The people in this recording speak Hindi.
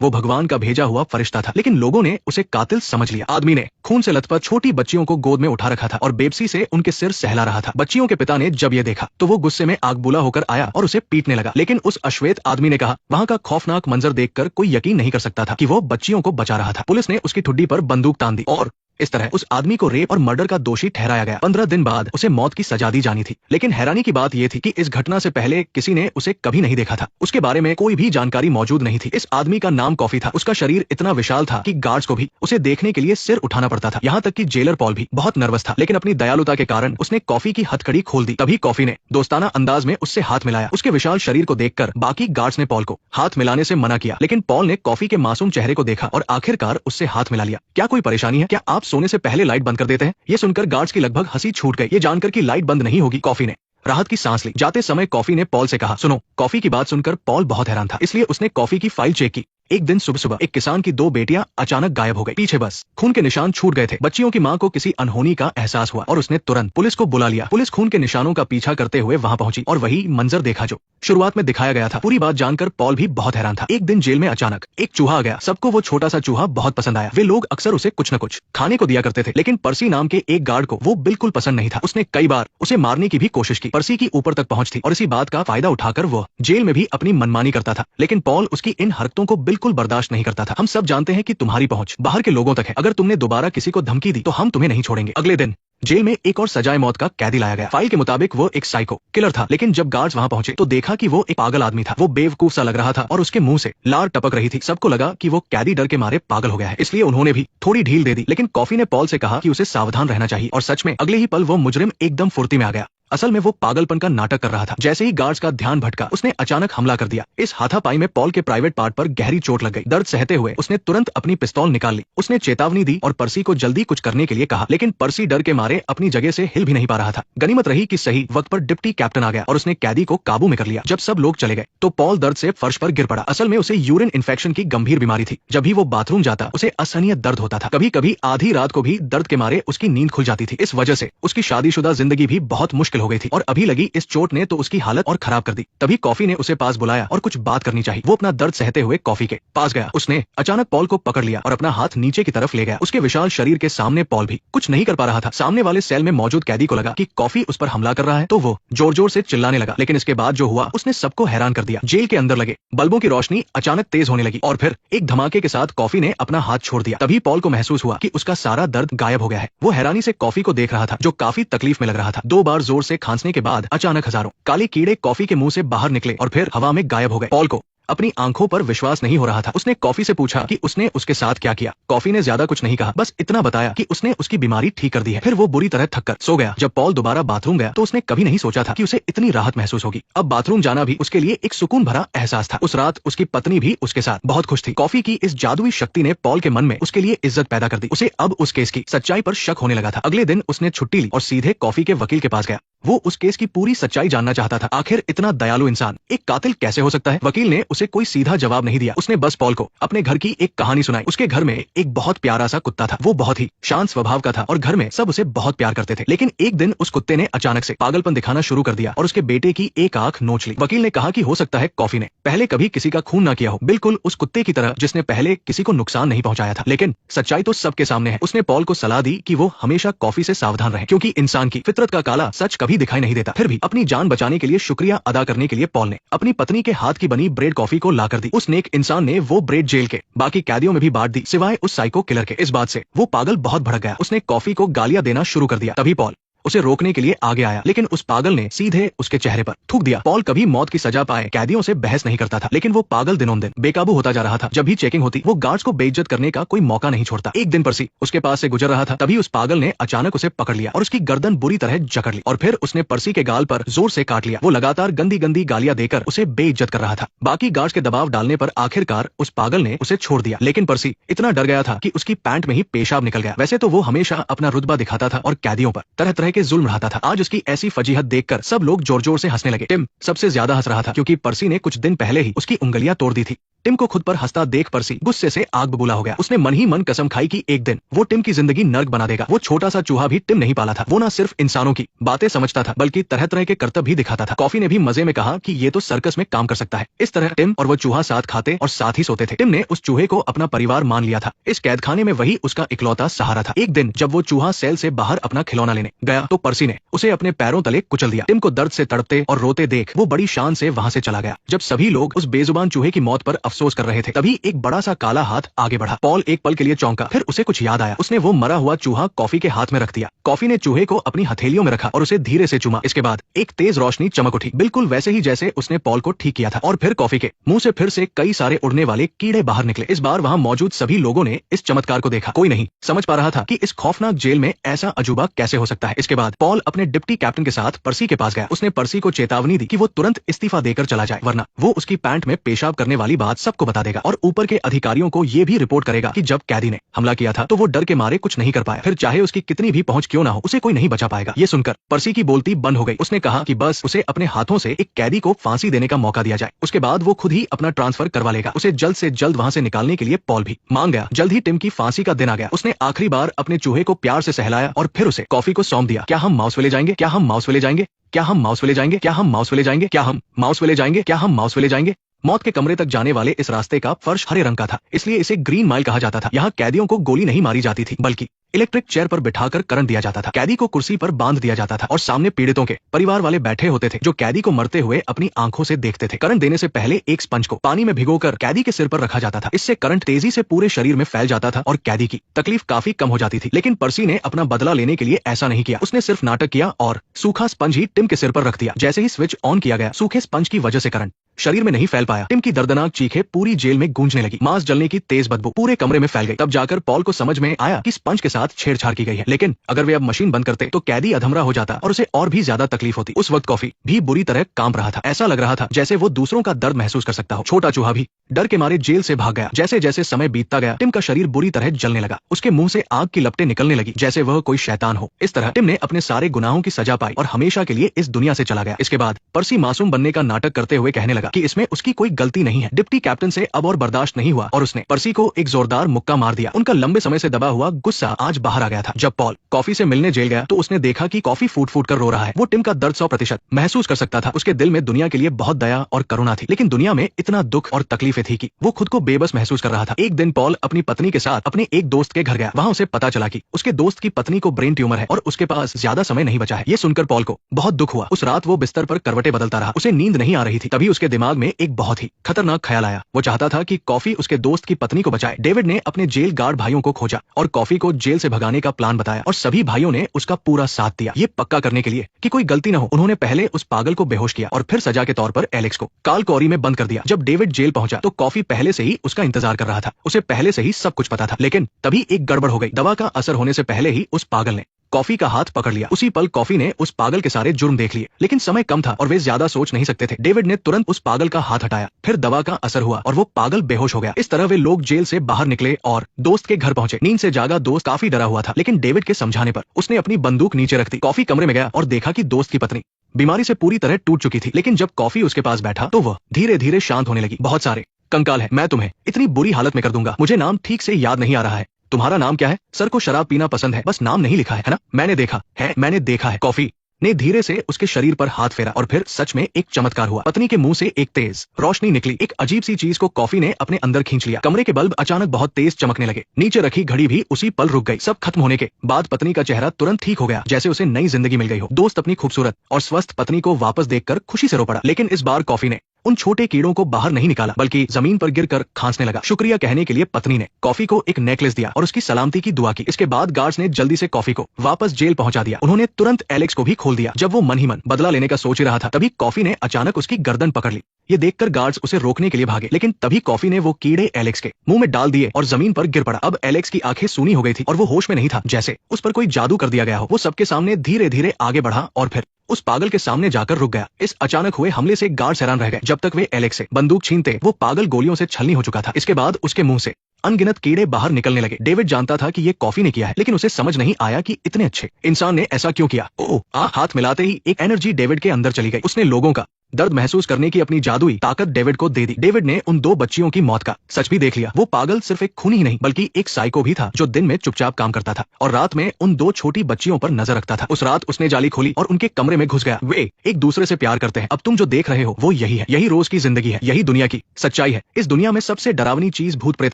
वो भगवान का भेजा हुआ फरिश्ता था, लेकिन लोगों ने उसे कातिल समझ लिया। आदमी ने खून से लथपथ छोटी बच्चियों को गोद में उठा रखा था और बेबसी से उनके सिर सहला रहा था। बच्चियों के पिता ने जब ये देखा तो वो गुस्से में आग बुला होकर आया और उसे पीटने लगा, लेकिन उस अश्वेत आदमी ने कहा, वहाँ का खौफनाक मंजर देखकर कोई यकीन नहीं कर सकता था कि वो बच्चियों को बचा रहा था। पुलिस ने उसकी ठुड्डी पर बंदूक तान दी और इस तरह उस आदमी को रेप और मर्डर का दोषी ठहराया गया। 15 दिन बाद उसे मौत की सजा दी जानी थी, लेकिन हैरानी की बात यह थी कि इस घटना से पहले किसी ने उसे कभी नहीं देखा था। उसके बारे में कोई भी जानकारी मौजूद नहीं थी। इस आदमी का नाम कॉफी था। उसका शरीर इतना विशाल था कि गार्ड्स को भी उसे देखने के लिए सिर उठाना पड़ता था। यहाँ तक कि जेलर पॉल भी बहुत नर्वस था, लेकिन अपनी दयालुता के कारण उसने कॉफी की हथकड़ी खोल दी। तभी कॉफी ने दोस्ताना अंदाज में उससे हाथ मिलाया। उसके विशाल शरीर को देखकर बाकी गार्ड्स ने पॉल को हाथ मिलाने से मना किया, लेकिन पॉल ने कॉफी के मासूम चेहरे को देखा और आखिरकार उससे हाथ मिला लिया। क्या कोई परेशानी है? क्या आप सोने से पहले लाइट बंद कर देते हैं? ये सुनकर गार्ड्स की लगभग हंसी छूट गई। ये जानकर कि लाइट बंद नहीं होगी, कॉफी ने राहत की सांस ली। जाते समय कॉफी ने पॉल से कहा, सुनो। कॉफी की बात सुनकर पॉल बहुत हैरान था, इसलिए उसने कॉफी की फाइल चेक की। एक दिन सुबह सुबह एक किसान की 2 बेटियां अचानक गायब हो गई। पीछे बस खून के निशान छूट गए थे। बच्चियों की मां को किसी अनहोनी का एहसास हुआ और उसने तुरंत पुलिस को बुला लिया। पुलिस खून के निशानों का पीछा करते हुए वहां पहुंची और वही मंजर देखा जो शुरुआत में दिखाया गया था। पूरी बात जानकर पॉल भी बहुत हैरान था। एक दिन जेल में अचानक एक चूहा आ गया। सबको वो छोटा सा चूहा बहुत पसंद आया। वे लोग अक्सर उसे कुछ न कुछ खाने को दिया करते थे, लेकिन पर्सी नाम के एक गार्ड को वो बिल्कुल पसंद नहीं था। उसने कई बार उसे मारने की भी कोशिश की। पर्सी की ऊपर तक पहुंच थी और इसी बात का फायदा उठाकर वो जेल में भी अपनी मनमानी करता था, लेकिन पॉल उसकी इन हरकतों को बिल्कुल बर्दाश्त नहीं करता था। हम सब जानते हैं कि तुम्हारी पहुंच बाहर के लोगों तक है। अगर तुमने दोबारा किसी को धमकी दी तो हम तुम्हें नहीं छोड़ेंगे। अगले दिन जेल में एक और सजाए मौत का कैदी लाया गया। फाइल के मुताबिक वो एक साइको किलर था, लेकिन जब गार्ड्स वहां पहुंचे तो देखा कि वो एक पागल आदमी था। वो बेवकूफ सा लग रहा था और उसके मुंह से लार टपक रही थी। सबको लगा कि वो कैदी डर के मारे पागल हो गया है, इसलिए उन्होंने भी थोड़ी ढील दे दी। लेकिन कॉफी ने पॉल से कहा कि उसे सावधान रहना चाहिए और सच में अगले ही पल वो मुजरिम एकदम फुर्ती में आ गया। असल में वो पागलपन का नाटक कर रहा था। जैसे ही गार्ड्स का ध्यान भटका, उसने अचानक हमला कर दिया। इस हाथापाई में पॉल के प्राइवेट पार्ट पर गहरी चोट लग गई। दर्द सहते हुए उसने तुरंत अपनी पिस्तौल निकाल ली। उसने चेतावनी दी और पर्सी को जल्दी कुछ करने के लिए कहा, लेकिन पर्सी डर के मारे अपनी जगह से हिल भी नहीं पा रहा था। गनीमत रही कि सही वक्त पर डिप्टी कैप्टन आ गया और उसने कैदी को काबू में कर लिया। जब सब लोग चले गए तो पॉल दर्द से फर्श पर गिर पड़ा। असल में उसे यूरिन इन्फेक्शन की गंभीर बीमारी थी। जब भी वो बाथरूम जाता उसे असहनीय दर्द होता था। कभी कभी आधी रात को भी दर्द के मारे उसकी नींद खुल जाती थी। इस वजह से उसकी शादीशुदा जिंदगी भी बहुत मुश्किल हो गई थी और अभी लगी इस चोट ने तो उसकी हालत और खराब कर दी। तभी कॉफी ने उसे पास बुलाया और कुछ बात करनी चाहिए। वो अपना दर्द सहते हुए कॉफी के पास गया। उसने अचानक पॉल को पकड़ लिया और अपना हाथ नीचे की तरफ ले गया। उसके विशाल शरीर के सामने पॉल भी कुछ नहीं कर पा रहा था। सामने वाले सेल में मौजूद कैदी को लगा कि कॉफी उस पर हमला कर रहा है, तो वो जोर जोर से चिल्लाने लगा। लेकिन इसके बाद जो हुआ उसने सबको हैरान कर दिया। जेल के अंदर लगे बल्बों की रोशनी अचानक तेज होने लगी और फिर एक धमाके के साथ कॉफी ने अपना हाथ छोड़ दिया। तभी पॉल को महसूस हुआ कि उसका सारा दर्द गायब हो गया है। वो हैरानी से कॉफी को देख रहा था जो काफी तकलीफ में लग रहा था। 2 बार जोर से खांसने के बाद अचानक हजारों काले कीड़े कॉफी के मुंह से बाहर निकले और फिर हवा में गायब हो गए। पॉल को अपनी आंखों पर विश्वास नहीं हो रहा था। उसने कॉफी से पूछा कि उसने उसके साथ क्या किया। कॉफी ने ज्यादा कुछ नहीं कहा, बस इतना बताया कि उसने उसकी बीमारी ठीक कर दी है। फिर वो बुरी तरह थक कर सो गया। जब पॉल दोबारा बाथरूम गया तो उसने कभी नहीं सोचा था कि उसे इतनी राहत महसूस होगी। अब बाथरूम जाना भी उसके लिए एक सुकून भरा एहसास था। उस रात उसकी पत्नी भी उसके साथ बहुत खुश थी। कॉफी की इस जादुई शक्ति ने पॉल के मन में उसके लिए इज्जत पैदा कर दी। उसे अब उस केस की सच्चाई पर शक होने लगा था। अगले दिन उसने छुट्टी ली और सीधे कॉफी के वकील के पास गया। वो उस केस की पूरी सच्चाई जानना चाहता था। आखिर इतना दयालु इंसान एक कातिल कैसे हो सकता है? वकील ने उसे कोई सीधा जवाब नहीं दिया। उसने बस पॉल को अपने घर की एक कहानी सुनाई। उसके घर में एक बहुत प्यारा सा कुत्ता था। वो बहुत ही शांत स्वभाव का था और घर में सब उसे बहुत प्यार करते थे। लेकिन एक दिन उस कुत्ते ने अचानक से पागलपन दिखाना शुरू कर दिया और उसके बेटे की एक आंख नोच ली। वकील ने कहा कि हो सकता है कॉफी ने पहले कभी किसी का खून ना किया हो, बिल्कुल उस कुत्ते की तरह जिसने पहले किसी को नुकसान नहीं पहुंचाया था। लेकिन सच्चाई तो सबके सामने है। उसने पॉल को सलाह दी कि वो हमेशा कॉफी से सावधान रहे, क्योंकि इंसान की फितरत का काला सच कभी दिखाई नहीं देता। फिर भी अपनी जान बचाने के लिए शुक्रिया अदा करने के लिए पॉल ने अपनी पत्नी के हाथ की बनी ब्रेड कॉफी को ला कर दी। उस नेक इंसान ने वो ब्रेड जेल के बाकी कैदियों में भी बांट दी, सिवाय उस साइको किलर के। इस बात से वो पागल बहुत भड़क गया। उसने कॉफी को गालियां देना शुरू कर दिया। तभी पॉल उसे रोकने के लिए आगे आया, लेकिन उस पागल ने सीधे उसके चेहरे पर थूक दिया। पॉल कभी मौत की सजा पाए कैदियों से बहस नहीं करता था, लेकिन वो पागल दिनों दिन बेकाबू होता जा रहा था। जब भी चेकिंग होती वो गार्ड्स को बेइज्जत करने का कोई मौका नहीं छोड़ता। एक दिन पर्सी उसके पास से गुजर रहा था, तभी उस पागल ने अचानक उसे पकड़ लिया और उसकी गर्दन बुरी तरह जकड़ ली और फिर उसने पर्सी के गाल पर जोर से काट लिया। वो लगातार गंदी गंदी गालियां देकर उसे बेइज्जत कर रहा था। बाकी गार्ड्स के दबाव डालने पर आखिरकार उस पागल ने उसे छोड़ दिया, लेकिन पर्सी इतना डर गया था कि उसकी पैंट में ही पेशाब निकल गया। वैसे तो वो हमेशा अपना रुतबा दिखाता था और कैदियों पर तरह तरह तरह के जुल्म ढाता था। आज उसकी ऐसी फजीहत देखकर सब लोग जोर जोर से हंसने लगे। टिम सबसे ज्यादा हंस रहा था क्योंकि पर्सी ने कुछ दिन पहले ही उसकी उंगलियां तोड़ दी थी। टिम को खुद पर हंसता देख पर्सी गुस्से से आग बबूला हो गया। उसने मन ही मन कसम खाई कि एक दिन वो टिम की जिंदगी नर्क बना देगा। वो छोटा सा चूहा भी टिम नहीं पाला था। वो ना सिर्फ इंसानों की बातें समझता था बल्कि तरह तरह के करतब भी दिखाता था। कॉफी ने भी मजे में कहा कि ये तो सर्कस में काम कर सकता है। इस तरह टिम और वो चूहा साथ खाते और साथ ही सोते थे। टिम ने उस चूहे को अपना परिवार मान लिया था। इस कैदखाने में वही उसका इकलौता सहारा था। एक दिन जब वो चूहा सेल से बाहर अपना खिलौना लेने गया तो पर्सी ने उसे अपने पैरों तले कुचल दिया। टिम को दर्द से तड़पते और रोते देख वो बड़ी शान से वहां से चला गया। जब सभी लोग उस बेजुबान चूहे की मौत पर अफसोस कर रहे थे तभी एक बड़ा सा काला हाथ आगे बढ़ा। पॉल एक पल के लिए चौंका, फिर उसे कुछ याद आया। उसने वो मरा हुआ चूहा कॉफी के हाथ में रख दिया। कॉफी ने चूहे को अपनी हथेलियों में रखा और उसे धीरे से चूमा। इसके बाद एक तेज रोशनी चमक उठी, बिल्कुल वैसे ही जैसे उसने पॉल को ठीक किया था। और फिर कॉफी के मुंह से फिर से कई सारे उड़ने वाले कीड़े बाहर निकले। इस बार वहां मौजूद सभी लोगों ने इस चमत्कार को देखा। कोई नहीं समझ पा रहा था कि इस खौफनाक जेल में ऐसा अजूबा कैसे हो सकता है। इसके बाद पॉल अपने डिप्टी कैप्टन के साथ पर्सी के पास गया। उसने पर्सी को चेतावनी दी कि वो तुरंत इस्तीफा देकर चला जाए वरना वो उसकी पैंट में पेशाब करने वाली बात सबको बता देगा और ऊपर के अधिकारियों को ये भी रिपोर्ट करेगा कि जब कैदी ने हमला किया था तो वो डर के मारे कुछ नहीं कर पाया। फिर चाहे उसकी कितनी भी पहुंच क्यों ना हो उसे कोई नहीं बचा पाएगा। ये सुनकर पर्सी की बोलती बंद हो गई। उसने कहा कि बस उसे अपने हाथों से एक कैदी को फांसी देने का मौका दिया जाए, उसके बाद वो खुद ही अपना ट्रांसफर करवा लेगा। उसे जल्द से जल्द वहां से निकालने के लिए पॉल भी मान गया। जल्द ही टिम की फांसी का दिन आ गया। उसने आखिरी बार अपने चूहे को प्यार से सहलाया और फिर उसे कॉफी को सौंप दिया। क्या हम माउसविले जाएंगे? क्या हम माउसविले जाएंगे? क्या हम माउसविले जाएंगे? क्या हम माउसविले जाएंगे? क्या हम माउसविले जाएंगे? क्या हम माउसविले जाएंगे? मौत के कमरे तक जाने वाले इस रास्ते का फर्श हरे रंग का था, इसलिए इसे ग्रीन माइल कहा जाता था। यहाँ कैदियों को गोली नहीं मारी जाती थी बल्कि इलेक्ट्रिक चेयर पर बिठाकर करंट दिया जाता था। कैदी को कुर्सी पर बांध दिया जाता था और सामने पीड़ितों के परिवार वाले बैठे होते थे जो कैदी को मरते हुए अपनी आंखों से देखते थे। करंट देने से पहले एक स्पंज को पानी में भिगोकर कैदी के सिर पर रखा जाता था। इससे करंट तेजी से पूरे शरीर में फैल जाता था और कैदी की तकलीफ काफी कम हो जाती थी। लेकिन पर्सी ने अपना बदला लेने के लिए ऐसा नहीं किया। उसने सिर्फ नाटक किया और सूखा स्पंज ही टिम के सिर पर रख दिया। जैसे ही स्विच ऑन किया गया सूखे स्पंज की वजह से करंट शरीर में नहीं फैल पाया। टिम की दर्दनाक चीखें पूरी जेल में गूंजने लगी। मांस जलने की तेज बदबू पूरे कमरे में फैल गई। तब जाकर पॉल को समझ में आया कि स्पंज के साथ छेड़छाड़ की गई है। लेकिन अगर वे अब मशीन बंद करते तो कैदी अधमरा हो जाता और उसे और भी ज्यादा तकलीफ होती। उस वक्त कॉफी भी बुरी तरह कांप रहा था। ऐसा लग रहा था जैसे वो दूसरों का दर्द महसूस कर सकता हो। छोटा चूहा भी डर के मारे जेल से भाग गया। जैसे जैसे समय बीतता गया टिम का शरीर बुरी तरह जलने लगा। उसके मुंह से आग की लपटें निकलने लगी जैसे वह कोई शैतान हो। इस तरह टिम ने अपने सारे गुनाहों की सजा पाई और हमेशा के लिए इस दुनिया से चला गया। इसके बाद पर्सी मासूम बनने का नाटक करते हुए कहने लगा कि इसमें उसकी कोई गलती नहीं है। डिप्टी कैप्टन से अब और बर्दाश्त नहीं हुआ और उसने पर्सी को एक जोरदार मुक्का मार दिया। उनका लंबे समय से दबा हुआ गुस्सा आज बाहर आ गया था। जब पॉल कॉफी से मिलने जेल गया तो उसने देखा कि कॉफी फूट फूट कर रो रहा है। वो टिम का दर्द 100% महसूस कर सकता था। उसके दिल में दुनिया के लिए बहुत दया और करुणा थी, लेकिन दुनिया में इतना दुख और तकलीफें थी कि वो खुद को बेबस महसूस कर रहा था। एक दिन पॉल अपनी पत्नी के साथ अपने एक दोस्त के घर गया। वहाँ उसे पता चला कि उसके दोस्त की पत्नी को ब्रेन ट्यूमर है और उसके पास ज्यादा समय नहीं बचा है। ये सुनकर पॉल को बहुत दुख हुआ। उस रात वो बिस्तर पर करवटें बदलता रहा। उसे नींद नहीं आ रही थी। तभी उसके दिमाग में एक बहुत ही खतरनाक ख्याल आया। वो चाहता था कि कॉफी उसके दोस्त की पत्नी को बचाए। डेविड ने अपने जेल गार्ड भाइयों को खोजा और कॉफी को जेल से भगाने का प्लान बताया और सभी भाइयों ने उसका पूरा साथ दिया। ये पक्का करने के लिए कि कोई गलती न हो उन्होंने पहले उस पागल को बेहोश किया और फिर सजा के तौर पर एलेक्स को काल कौरी में बंद कर दिया। जब डेविड जेल पहुंचा तो कॉफी पहले से ही उसका इंतजार कर रहा था। उसे पहले से ही सब कुछ पता था। लेकिन तभी एक गड़बड़ हो गई। दवा का असर होने से पहले ही उस पागल ने कॉफी का हाथ पकड़ लिया। उसी पल कॉफी ने उस पागल के सारे जुर्म देख लिए, लेकिन समय कम था और वे ज्यादा सोच नहीं सकते थे। डेविड ने तुरंत उस पागल का हाथ हटाया, फिर दवा का असर हुआ और वो पागल बेहोश हो गया। इस तरह वे लोग जेल से बाहर निकले और दोस्त के घर पहुंचे। नींद से जागा दोस्त काफी डरा हुआ था, लेकिन डेविड के समझाने पर उसने अपनी बंदूक नीचे रख दी। कॉफी कमरे में गया और देखा कि दोस्त की पत्नी बीमारी से पूरी तरह टूट चुकी थी, लेकिन जब कॉफी उसके पास बैठा तो वह धीरे धीरे शांत होने लगी। बहुत सारे कंकाल है, मैं तुम्हें इतनी बुरी हालत में कर दूंगा। मुझे नाम ठीक से याद नहीं आ रहा है। तुम्हारा नाम क्या है? सर को शराब पीना पसंद है, बस नाम नहीं लिखा है ना? मैंने देखा है। कॉफी ने धीरे से उसके शरीर पर हाथ फेरा और फिर सच में एक चमत्कार हुआ। पत्नी के मुंह से एक तेज रोशनी निकली। एक अजीब सी चीज को कॉफी ने अपने अंदर खींच लिया। कमरे के बल्ब अचानक बहुत तेज चमकने लगे। नीचे रखी घड़ी भी उसी पल रुक गई। सब खत्म होने के बाद पत्नी का चेहरा तुरंत ठीक हो गया, जैसे उसे नई जिंदगी मिल गई हो। दोस्त अपनी खूबसूरत और स्वस्थ पत्नी को वापस देखकर खुशी से रो पड़ा। लेकिन इस बार कॉफी ने उन छोटे कीड़ों को बाहर नहीं निकाला, बल्कि जमीन पर गिरकर खांसने लगा। शुक्रिया कहने के लिए पत्नी ने कॉफी को एक नेकलेस दिया और उसकी सलामती की दुआ की। इसके बाद गार्ड्स ने जल्दी से कॉफी को वापस जेल पहुंचा दिया। उन्होंने तुरंत एलेक्स को भी खोल दिया। जब वो मन ही मन बदला लेने का सोच रहा था तभी कॉफी ने अचानक उसकी गर्दन पकड़ ली। ये देखकर गार्ड्स उसे रोकने के लिए भागे, लेकिन तभी कॉफी ने वो कीड़े एलेक्स के मुंह में डाल दिए और जमीन पर गिर पड़ा। अब एलेक्स की आंखें सूनी हो गई थी और वो होश में नहीं था, जैसे उस पर कोई जादू कर दिया गया हो। वो सबके सामने धीरे धीरे आगे बढ़ा और फिर उस पागल के सामने जाकर रुक गया। इस अचानक हुए हमले से गार्ड्स हैरान रह गए। जब तक वे एलेक्स से बंदूक छीनते वो पागल गोलियों से छलनी हो चुका था। इसके बाद उसके मुंह से अनगिनत कीड़े बाहर निकलने लगे। डेविड जानता था कि ये कॉफी ने किया है, लेकिन उसे समझ नहीं आया कि इतने अच्छे इंसान ने ऐसा क्यों किया। ओह, हाथ मिलाते ही एक एनर्जी डेविड के अंदर चली गई। उसने लोगों का दर्द महसूस करने की अपनी जादुई ताकत डेविड को दे दी। डेविड ने उन 2 बच्चियों की मौत का सच भी देख लिया। वो पागल सिर्फ एक खूनी ही नहीं बल्कि एक साइको भी था, जो दिन में चुपचाप काम करता था और रात में उन 2 छोटी बच्चियों पर नजर रखता था। उस रात उसने जाली खोली और उनके कमरे में घुस गया। वे एक दूसरे से प्यार करते हैं। अब तुम जो देख रहे हो वो यही है। यही रोज की जिंदगी है। यही दुनिया की सच्चाई है। इस दुनिया में सबसे डरावनी चीज भूत प्रेत